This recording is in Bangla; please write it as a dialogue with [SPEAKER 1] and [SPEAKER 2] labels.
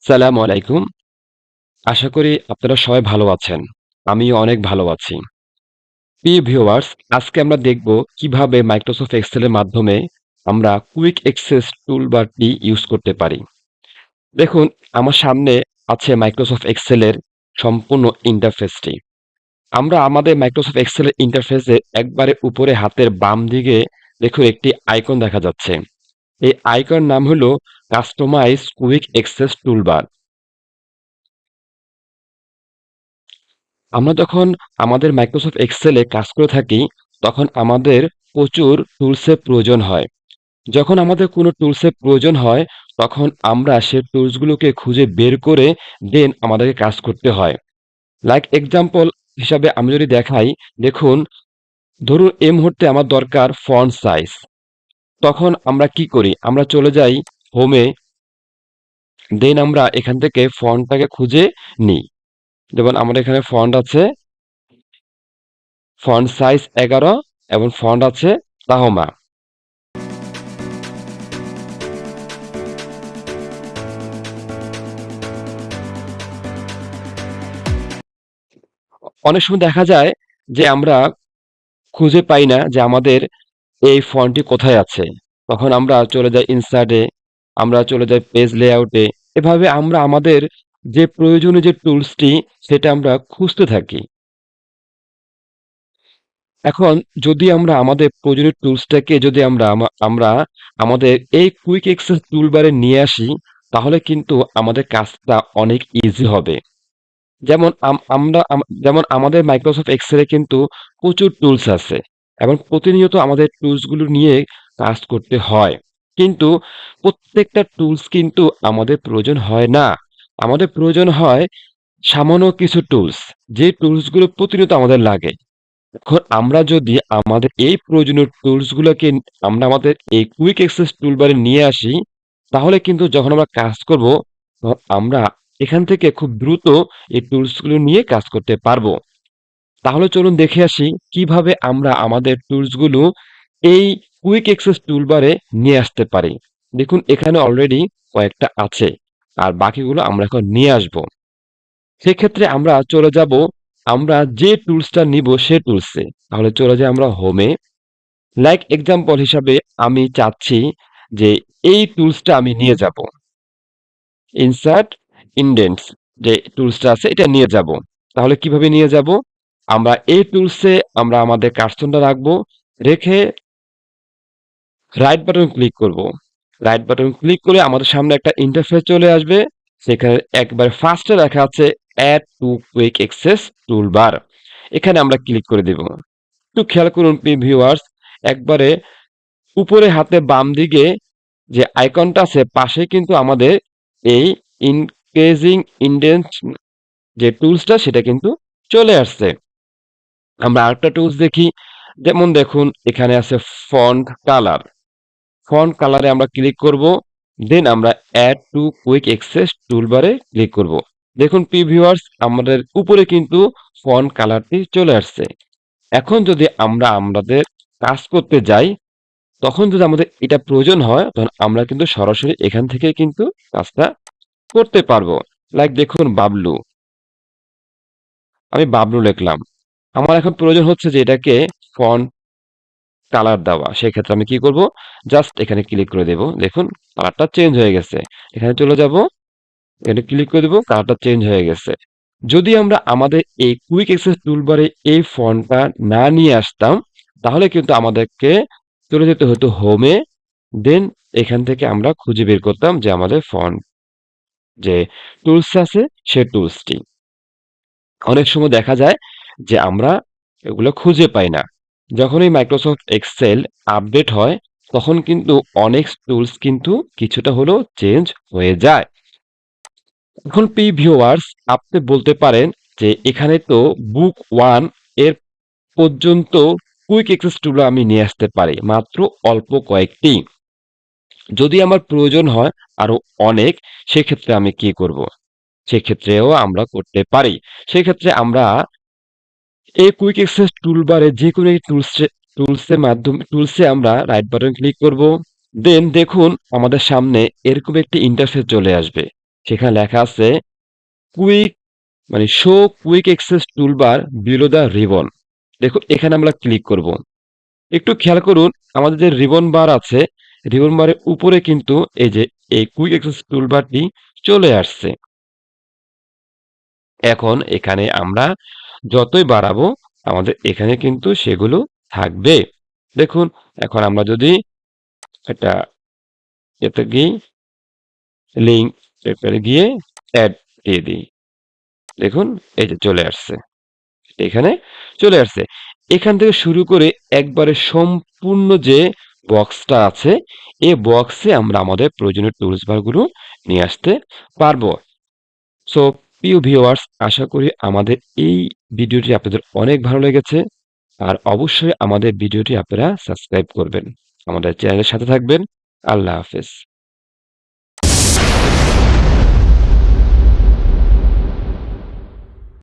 [SPEAKER 1] সালামু আলাইকুম। আশা করি আপনারা সবাই ভালো আছেন। আমিও অনেক ভালো আছি। প্রিয় ভিউয়ার্স, আজকে আমরা দেখব কিভাবে মাইক্রোসফট এক্সেলের মাধ্যমে আমরা কুইক অ্যাক্সেস টুলবারটি ইউজ করতে পারি। দেখুন, আমার সামনে আছে মাইক্রোসফট এক্সেলের সম্পূর্ণ ইন্টারফেসটি। আমরা আমাদের মাইক্রোসফট এক্সেলের ইন্টারফেসে একবারে উপরে হাতের বাম দিকে দেখুন একটি আইকন দেখা যাচ্ছে। এই আইকন নাম হলো কাস্টমাইজ কুইক অ্যাক্সেস টুলবার। আমরা যখন আমাদের মাইক্রোসফট এক্সেলে কাজ করে থাকি, তখন আমাদের প্রচুর টুলসের প্রয়োজন হয়। যখন আমাদের কোনো টুলসের প্রয়োজন হয়, তখন আমরা সে টুলসগুলোকে খুঁজে বের করে দেন আমাদেরকে কাজ করতে হয়। লাইক এক্সাম্পল হিসাবে আমি যদি দেখাই, দেখুন, ধরুন এই মুহূর্তে আমার দরকার ফন্ট সাইজ। তখন আমরা কি করি? আমরা চলে যাই হোমে, দেন আমরা এখান থেকে ফন্টটাকে খুঁজে নিই। যেমন আমার এখানে ফন্ট আছে, ফন্ট সাইজ 11 এবং ফন্ট আছে তাহমা। অনেক সময় দেখা যায় যে আমরা খুঁজে পাই না যে আমাদের এই ফন্টটি কোথায় আছে। তখন আমরা চলে যাই ইনসার্টে, আমরা চলে যাই পেজ লেআউটে। এভাবে আমরা আমাদের যে প্রয়োজনীয় যে টুলসটি সেটা আমরা খুঁজতে থাকি। এখন যদি আমরা আমাদের প্রয়োজনীয় টুলসটাকে যদি আমরা আমাদের এই কুইক অ্যাক্সেস টুলবারে নিয়ে আসি, তাহলে কিন্তু আমাদের কাজটা অনেক ইজি হবে। যেমন যেমন আমাদের মাইক্রোসফট এক্সেলে কিন্তু প্রচুর টুলস আছে এবং প্রতিনিয়ত আমাদের টুলসগুলো নিয়ে কাজ করতে হয়। কিন্তু প্রত্যেকটা টুলস কিন্তু আমাদের প্রয়োজন হয় না। আমাদের প্রয়োজন হয় সামান্য কিছু টুলস, যে টুলসগুলো প্রতিনিয়ত আমাদের লাগে। এখন আমরা যদি আমাদের এই প্রয়োজনীয় টুলসগুলোকে আমরা আমাদের এই কুইক অ্যাক্সেস টুলবারে নিয়ে আসি, তাহলে কিন্তু যখন আমরা কাজ করব, তখন আমরা এখান থেকে খুব দ্রুত এই টুলসগুলো নিয়ে কাজ করতে পারবো। তাহলে চলুন দেখে আসি কিভাবে আমরা আমাদের টুলসগুলো এই কুইক অ্যাক্সেস টুলবারে নিয়ে আসতে পারি। দেখুন, এখানে অলরেডি কয়েকটা আছে, আর বাকিগুলো আমরা এখন নিয়ে আসব। সেক্ষেত্রে আমরা চলে যাব, আমরা যে টুলসটা নিব সে টুলসে। তাহলে চলে যাই আমরা হোমে। লাইক এক্সাম্পল হিসাবে আমি চাচ্ছি যে এই টুলসটা আমি নিয়ে যাব। ইনসার্ট ইনডেন্টস যে টুলসটা আছে এটা নিয়ে যাব। তাহলে কিভাবে নিয়ে যাব? আমরা এই টুলসে আমরা আমাদের কার্সরটা রাখবো, রেখে রাইট বাটন ক্লিক করব। রাইট বাটন ক্লিক করে আমাদের সামনে একটা ইন্টারফেস চলে আসবে। সেখানে একবার ফার্স্টে লেখা আছে add to quick access toolbar. এখানে আমরা ক্লিক করে দেব। একটু খেয়াল করুন ভিউয়ার্স, একবারে উপরে হাতে বাম দিকে যে আইকনটা আছে পাশে কিন্তু আমাদের এই ইনক্রিজিং ইন্ডেন্স যে টুলসটা সেটা কিন্তু চলে আসছে। আমরা আরেকটা টুলস দেখি, যেমন দেখুন এখানে আছে ফন্ট কালার। ফন্ট কালারে আমরা ক্লিক করব, দেন আমরা অ্যাড টু কুইক অ্যাক্সেস টুলবারে ক্লিক করব। দেখুন ভিউয়ার্স, আমাদের উপরে কিন্তু ফন্ট কালারটি চলে আসছে। এখন যদি আমরা আমাদের কাজ করতে যাই, তখন যদি আমাদের এটা প্রয়োজন হয়, তখন আমরা কিন্তু সরাসরি এখান থেকে কিন্তু কাজটা করতে পারবো। লাইক দেখুন বাবলু, আমি বাবলু লিখলাম। আমার এখন প্রয়োজন হচ্ছে যে এটাকে ফন্ট কালার দেওয়া। সেক্ষেত্রে আমি কি করব? জাস্ট এখানে ক্লিক করে দেব। দেখুন কালারটা চেঞ্জ হয়ে গেছে। এখানে চলে যাব, এখানে ক্লিক করে দেব, কালারটা চেঞ্জ হয়ে গেছে। যদি আমরা আমাদের এই কুইক অ্যাক্সেস টুলবারে এই ফন্টটা না নিয়ে আসতাম, তাহলে কিন্তু আমাদেরকে চলে যেতে হতো হোমে, দেন এখান থেকে আমরা খুঁজে বের করতাম যে আমাদের ফন্ট যে টুলস আছে সে টুলসটি। অনেক সময় দেখা যায় যে আমরা এগুলো খুঁজে পাই না। যখনই মাইক্রোসফট এক্সেল আপডেট হয়, তখন কিন্তু অনেক টুলস কিন্তু কিছুটা হলেও চেঞ্জ হয়ে যায়। এখন ভিউয়ার্স, আপনি বলতে পারেন যে এখানে তো বুক 1 এর পর্যন্ত কুইক অ্যাক্সেস টুল আমি নিয়ে আসতে পারি, মাত্র অল্প কয়েকটি। যদি আমার প্রয়োজন হয় আরো অনেক, সেক্ষেত্রে আমি কি করব? সেক্ষেত্রেও আমরা করতে পারি। সেক্ষেত্রে আমরা এই কুইক অ্যাক্সেস টুলবারে যেকোনো একটি টুলসে আমরা রাইট বাটন ক্লিক করব। দেন দেখুন আমাদের সামনে এরকম একটি ইন্টারফেস চলে আসবে। সেখানে লেখা আছে কুইক মানে show quick access toolbar below the ribbon. দেখুন এখানে আমরা ক্লিক করব। একটু খেয়াল করুন আমাদের যে রিবন বার আছে, রিবন বারের উপরে কিন্তু এই যে এই কুইক অ্যাক্সেস টুলবারটি চলে আসছে। এখন এখানে আমরা যতই বাড়াবো আমাদের এখানে কিন্তু সেগুলো থাকবে। দেখুন এখন আমরা যদি একটা এতে গিয়ে লিঙ্ক এখানে গিয়ে অ্যাড দিয়ে দিই, দেখুন এই যে চলে আসছে, এখানে চলে আসছে। এখান থেকে শুরু করে একবারে সম্পূর্ণ যে বক্সটা আছে এই বক্সে আমরা আমাদের প্রয়োজনীয় টুলস বারগুলো নিয়ে আসতে পারবো। সো প্রিয় ভিউয়ার্স, আশা করি আমাদের এই ভিডিওটি আপনাদের অনেক ভালো লেগেছে। আর অবশ্যই আমাদের ভিডিওটি আপনারা সাবস্ক্রাইব করবেন, আমাদের চ্যানেলের সাথে থাকবেন। আল্লাহ হাফেজ।